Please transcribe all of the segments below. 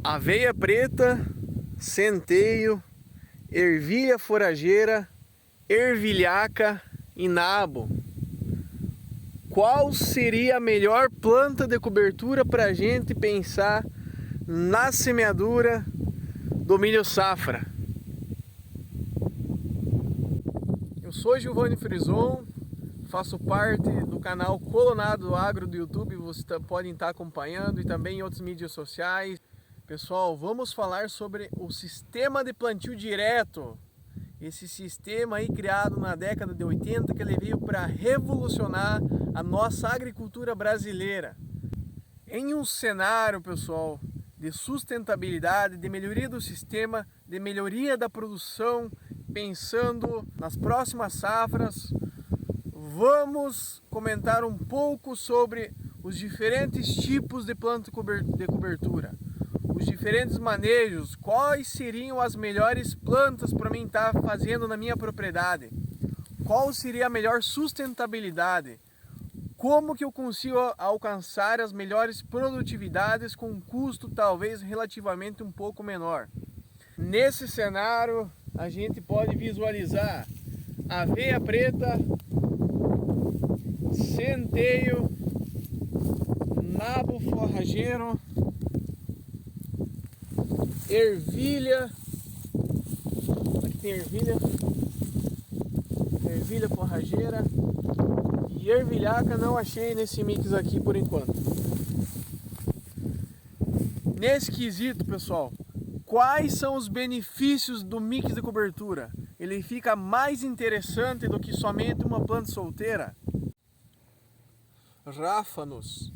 Aveia preta, centeio, ervilha forageira, ervilhaca e nabo. Qual seria a melhor planta de cobertura para a gente pensar na semeadura do milho safra? Eu sou Giovanni Frison, faço parte do canal Colonado Agro do YouTube, vocês podem estar acompanhando, e também em outras mídias sociais. Pessoal, vamos falar sobre o sistema de plantio direto. Esse sistema aí criado na década de 80, que ele veio para revolucionar a nossa agricultura brasileira. Em um cenário, pessoal, de sustentabilidade, de melhoria do sistema, de melhoria da produção, pensando nas próximas safras, vamos comentar um pouco sobre os diferentes tipos de planta de cobertura, os diferentes manejos, quais seriam as melhores plantas para mim estar fazendo na minha propriedade, qual seria a melhor sustentabilidade, como que eu consigo alcançar as melhores produtividades com um custo talvez relativamente um pouco menor. Nesse cenário a gente pode visualizar aveia preta, centeio, nabo forrageiro, ervilha, aqui tem ervilha forrageira e ervilhaca. Não achei nesse mix aqui por enquanto. Nesse quesito, pessoal, quais são os benefícios do mix de cobertura? Ele fica mais interessante do que somente uma planta solteira? Ráfanos,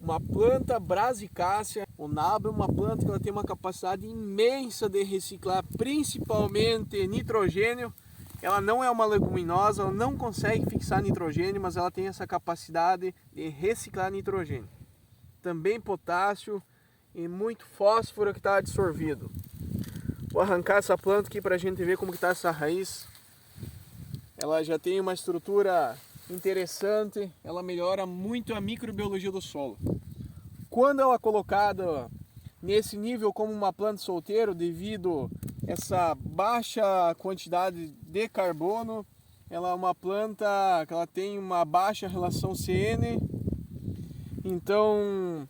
uma planta brasicácea. O nabo é uma planta que ela tem uma capacidade imensa de reciclar, principalmente nitrogênio. Ela não é uma leguminosa, ela não consegue fixar nitrogênio, mas ela tem essa capacidade de reciclar nitrogênio. Também potássio e muito fósforo que está absorvido. Vou arrancar essa planta aqui para a gente ver como está essa raiz. Ela já tem uma estrutura interessante, ela melhora muito a microbiologia do solo. Quando ela é colocada nesse nível como uma planta solteira, devido a essa baixa quantidade de carbono, ela é uma planta que ela tem uma baixa relação CN, então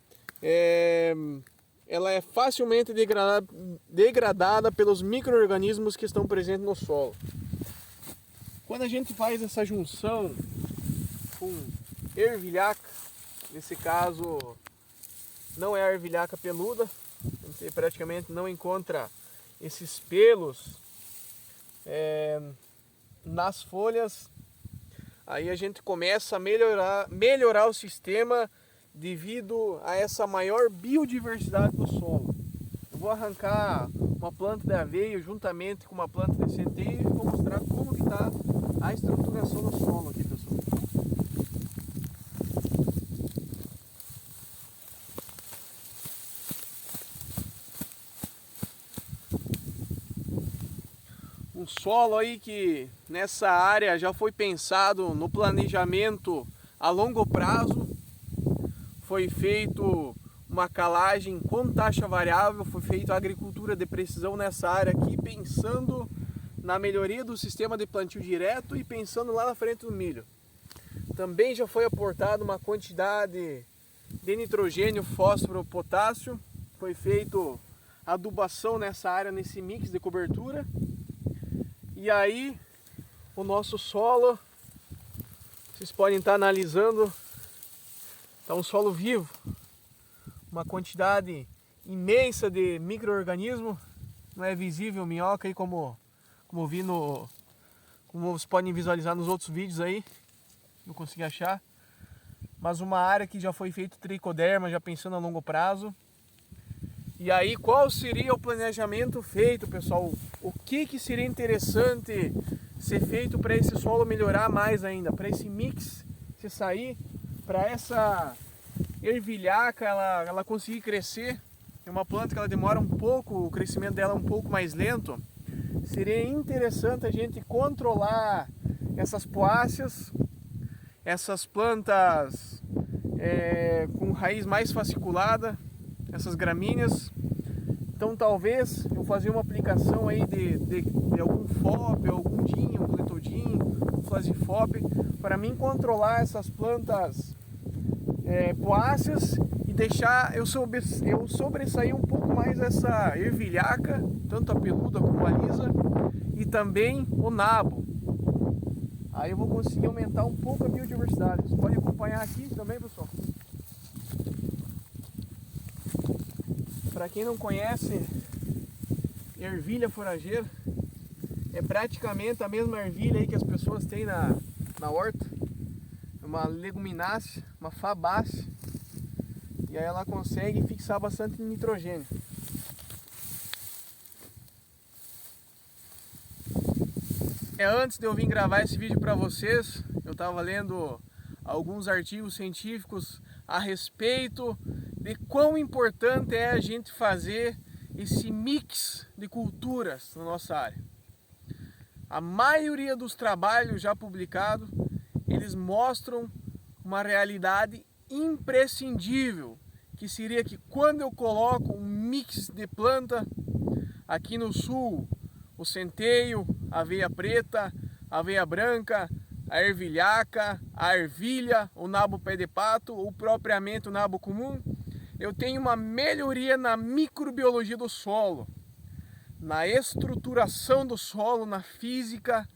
ela é facilmente degradada pelos micro-organismos que estão presentes no solo. Quando a gente faz essa junção com ervilhaca, nesse caso não é a ervilhaca peluda, você praticamente não encontra esses pelos nas folhas, aí a gente começa a melhorar o sistema devido a essa maior biodiversidade do solo. Eu vou arrancar uma planta de aveia juntamente com uma planta de centeio e vou mostrar como que está a estruturação do solo aqui, pessoal. Um solo aí que nessa área já foi pensado no planejamento a longo prazo, foi feito uma calagem com taxa variável, foi feita a agricultura de precisão nessa área aqui, pensando na melhoria do sistema de plantio direto e pensando lá na frente do milho. Também já foi aportada uma quantidade de nitrogênio, fósforo, potássio, foi feito adubação nessa área, nesse mix de cobertura. E aí o nosso solo, vocês podem estar analisando, está um solo vivo, uma quantidade imensa de micro-organismos, não é visível minhoca aí como vocês podem visualizar nos outros vídeos aí, não consegui achar, mas uma área que já foi feito tricoderma, já pensando a longo prazo. E aí qual seria o planejamento feito, pessoal? O que seria interessante ser feito para esse solo melhorar mais ainda, para esse mix se sair, para essa ervilhaca ela conseguir crescer? É uma planta que ela demora um pouco, o crescimento dela é um pouco mais lento. Seria interessante a gente controlar essas poáceas, essas plantas com raiz mais fasciculada, essas gramíneas. Então talvez eu fazer uma aplicação aí de algum FOP, algum DIN, um Clethodim, um Flasifop, para mim controlar essas plantas poáceas e deixar eu sobressair um pouco mais essa ervilhaca, tanto a peluda como a lisa, e também o nabo. Aí eu vou conseguir aumentar um pouco a biodiversidade. Vocês podem acompanhar aqui também, pessoal. Para quem não conhece, ervilha forageira é praticamente a mesma ervilha aí que as pessoas têm na horta. É uma leguminácea, uma fabácea, e aí ela consegue fixar bastante nitrogênio. Antes de eu vir gravar esse vídeo para vocês, eu estava lendo alguns artigos científicos a respeito de quão importante é a gente fazer esse mix de culturas na nossa área. A maioria dos trabalhos já publicados, eles mostram uma realidade imprescindível, que seria que quando eu coloco um mix de planta, aqui no sul, o centeio, a aveia preta, a aveia branca, a ervilhaca, a ervilha, o nabo pé de pato ou propriamente o nabo comum, eu tenho uma melhoria na microbiologia do solo, na estruturação do solo, na física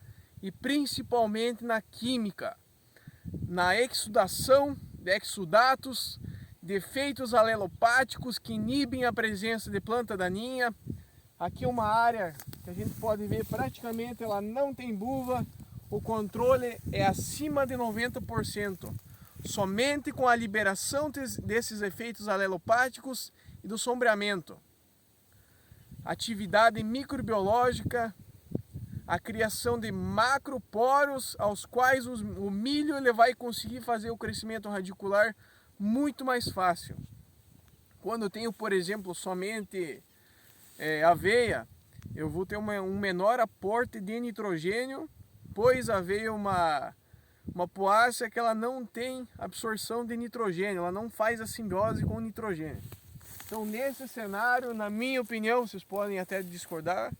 e principalmente na química, na exudação de exudatos, de efeitos alelopáticos que inibem a presença de planta daninha. Aqui é uma área que a gente pode ver praticamente ela não tem buva, o controle é acima de 90%. Somente com a liberação desses efeitos alelopáticos e do sombreamento. Atividade microbiológica, a criação de macroporos aos quais o milho ele vai conseguir fazer o crescimento radicular muito mais fácil. Quando eu tenho, por exemplo, somente aveia, eu vou ter um menor aporte de nitrogênio, pois a aveia é uma poácea que ela não tem absorção de nitrogênio, ela não faz a simbiose com o nitrogênio. Então nesse cenário, na minha opinião, vocês podem até discordar,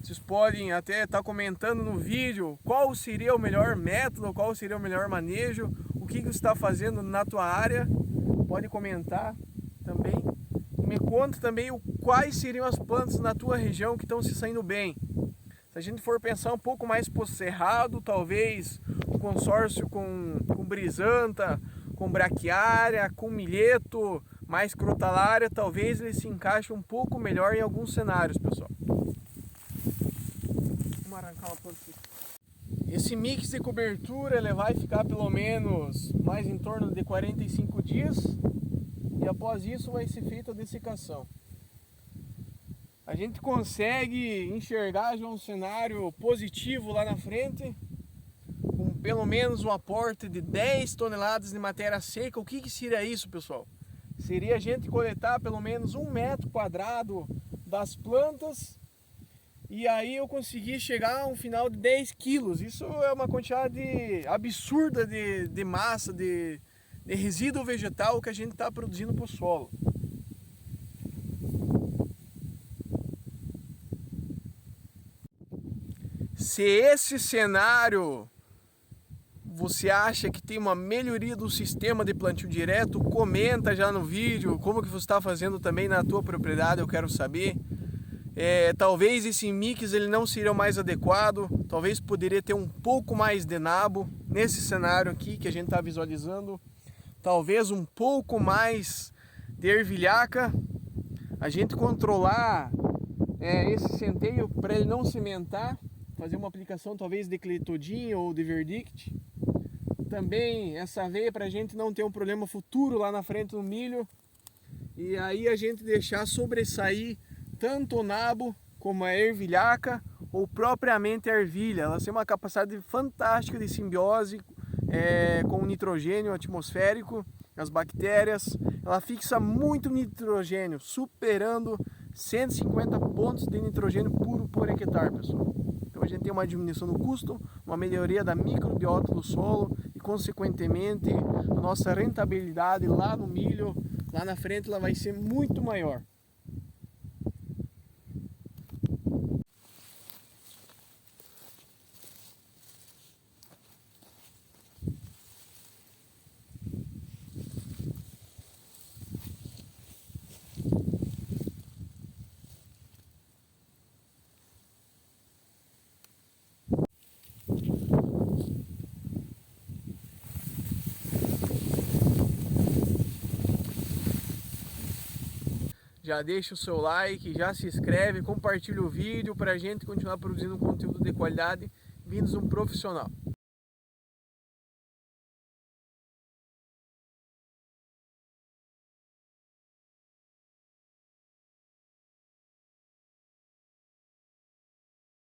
vocês podem até estar comentando no vídeo qual seria o melhor método, qual seria o melhor manejo, o que você está fazendo na tua área, pode comentar também. E me conta também quais seriam as plantas na tua região que estão se saindo bem. Se a gente for pensar um pouco mais pro cerrado, talvez um consórcio com brisanta, com braquiária, com milheto, mais crotalária, talvez ele se encaixe um pouco melhor em alguns cenários, pessoal. Vamos arrancar uma planta aqui. Esse mix de cobertura ele vai ficar pelo menos mais em torno de 45 dias e após isso vai ser feita a dessecação. A gente consegue enxergar já um cenário positivo lá na frente, com pelo menos um aporte de 10 toneladas de matéria seca. O que seria isso, pessoal? Seria a gente coletar pelo menos 1 metro quadrado das plantas e aí eu consegui chegar a um final de 10 quilos. Isso é uma quantidade absurda de massa, de resíduo vegetal que a gente está produzindo para o solo. Se esse cenário você acha que tem uma melhoria do sistema de plantio direto, comenta já no vídeo como que você está fazendo também na tua propriedade, eu quero saber. Talvez esse mix ele não seria o mais adequado, talvez poderia ter um pouco mais de nabo nesse cenário aqui que a gente está visualizando, talvez um pouco mais de ervilhaca, a gente controlar esse centeio para ele não cimentar, fazer uma aplicação talvez de Clethodim ou de Verdict. Também essa aveia para a gente não ter um problema futuro lá na frente no milho. E aí a gente deixar sobressair tanto o nabo como a ervilhaca ou propriamente a ervilha. Ela tem uma capacidade fantástica de simbiose com o nitrogênio atmosférico, as bactérias. Ela fixa muito nitrogênio, superando 150 pontos de nitrogênio puro por hectare, pessoal. Então a gente tem uma diminuição do custo, uma melhoria da microbiota do solo e consequentemente a nossa rentabilidade lá no milho lá na frente ela vai ser muito maior. Já deixa o seu like, já se inscreve, compartilha o vídeo para a gente continuar produzindo um conteúdo de qualidade vindos de um profissional.